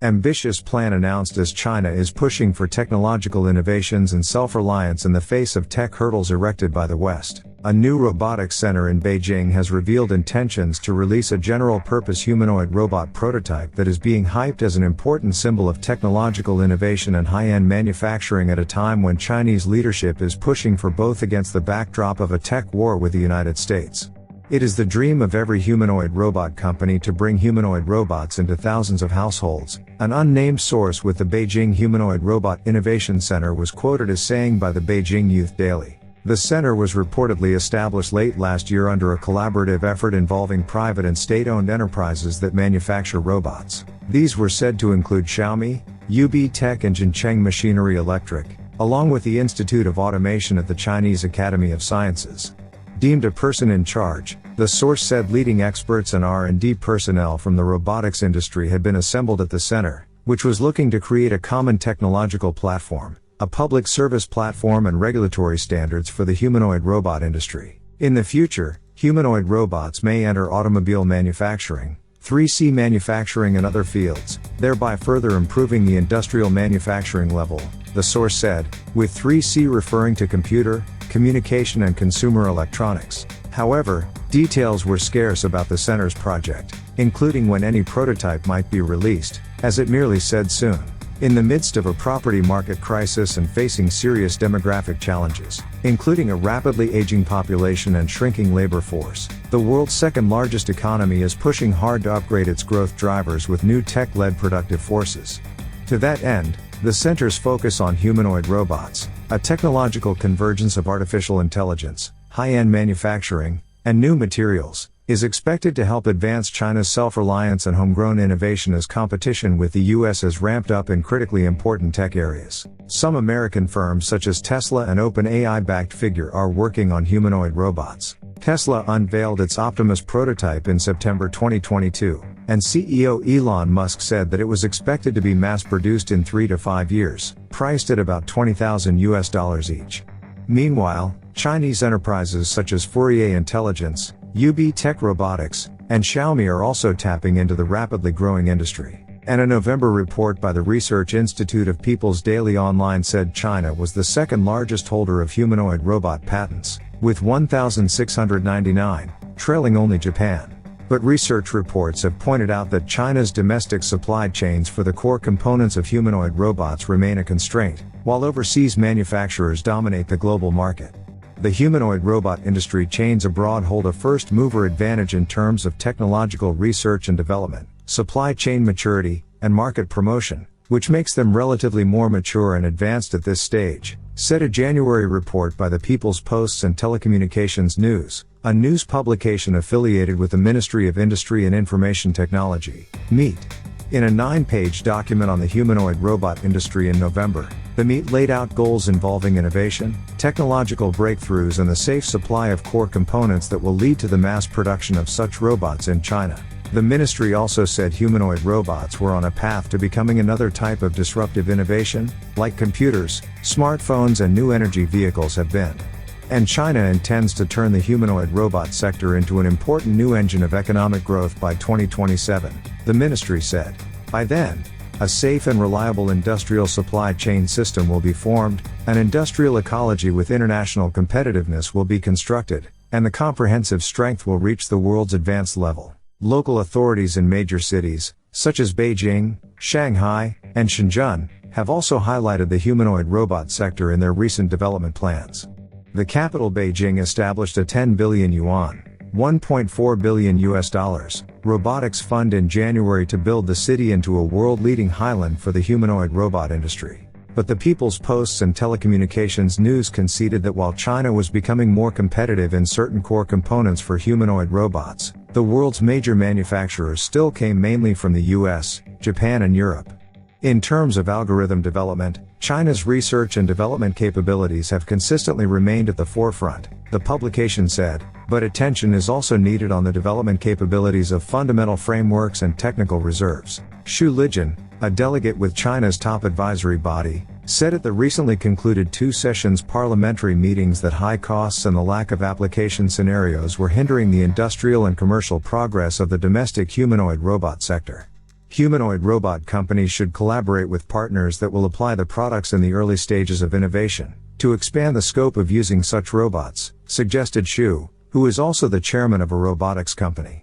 Ambitious plan announced as China is pushing for technological innovations and self-reliance in the face of tech hurdles erected by the West. A new robotics center in Beijing has revealed intentions to release a general-purpose humanoid robot prototype that is being hyped as an important symbol of technological innovation and high-end manufacturing at a time when Chinese leadership is pushing for both against the backdrop of a tech war with the United States. It is the dream of every humanoid robot company to bring humanoid robots into thousands of households. An unnamed source with the Beijing Humanoid Robot Innovation Center was quoted as saying by the Beijing Youth Daily. The center was reportedly established late last year under a collaborative effort involving private and state-owned enterprises that manufacture robots. These were said to include Xiaomi, UB Tech and Zhencheng Machinery Electric, along with the Institute of Automation at the Chinese Academy of Sciences. Deemed a person in charge, the source said leading experts and R&D personnel from the robotics industry had been assembled at the center, which was looking to create a common technological platform, a public service platform and regulatory standards for the humanoid robot industry. In the future, humanoid robots may enter automobile manufacturing, 3C manufacturing and other fields, thereby further improving the industrial manufacturing level, the source said, with 3C referring to computer, communication and consumer electronics. However, details were scarce about the center's project, including when any prototype might be released, as it merely said soon. In the midst of a property market crisis and facing serious demographic challenges, including a rapidly aging population and shrinking labor force, the world's second largest economy is pushing hard to upgrade its growth drivers with new tech-led productive forces. To that end, the center's focus on humanoid robots, a technological convergence of artificial intelligence, high-end manufacturing, and new materials, is expected to help advance China's self-reliance and homegrown innovation as competition with the US has ramped up in critically important tech areas. Some American firms such as Tesla and OpenAI-backed Figure are working on humanoid robots. Tesla unveiled its Optimus prototype in September 2022, and CEO Elon Musk said that it was expected to be mass-produced in 3 to 5 years, priced at about $20,000 each. Meanwhile, Chinese enterprises such as Fourier Intelligence, UB Tech Robotics, and Xiaomi are also tapping into the rapidly growing industry. And a November report by the Research Institute of People's Daily Online said China was the second largest holder of humanoid robot patents, with 1,699, trailing only Japan. But research reports have pointed out that China's domestic supply chains for the core components of humanoid robots remain a constraint, while overseas manufacturers dominate the global market. The humanoid robot industry chains abroad hold a first-mover advantage in terms of technological research and development, supply chain maturity, and market promotion, which makes them relatively more mature and advanced at this stage, said a January report by the People's Posts and Telecommunications News, a news publication affiliated with the Ministry of Industry and Information Technology, MEIT. In a 9-page document on the humanoid robot industry in November, the MEIT laid out goals involving innovation, technological breakthroughs and the safe supply of core components that will lead to the mass production of such robots in China. The ministry also said humanoid robots were on a path to becoming another type of disruptive innovation, like computers, smartphones and new energy vehicles have been. And China intends to turn the humanoid robot sector into an important new engine of economic growth by 2027, the ministry said. By then, a safe and reliable industrial supply chain system will be formed, an industrial ecology with international competitiveness will be constructed, and the comprehensive strength will reach the world's advanced level. Local authorities in major cities, such as Beijing, Shanghai, and Shenzhen, have also highlighted the humanoid robot sector in their recent development plans. The capital Beijing established a 10 billion yuan, $1.4 billion robotics fund in January to build the city into a world-leading highland for the humanoid robot industry. But the People's Posts and Telecommunications News conceded that while China was becoming more competitive in certain core components for humanoid robots, the world's major manufacturers still came mainly from the US, Japan and Europe. In terms of algorithm development, China's research and development capabilities have consistently remained at the forefront, the publication said, but attention is also needed on the development capabilities of fundamental frameworks and technical reserves. Xu Lijun, a delegate with China's top advisory body, said at the recently concluded 2 sessions parliamentary meetings that high costs and the lack of application scenarios were hindering the industrial and commercial progress of the domestic humanoid robot sector. Humanoid robot companies should collaborate with partners that will apply the products in the early stages of innovation, to expand the scope of using such robots, suggested Xu, who is also the chairman of a robotics company.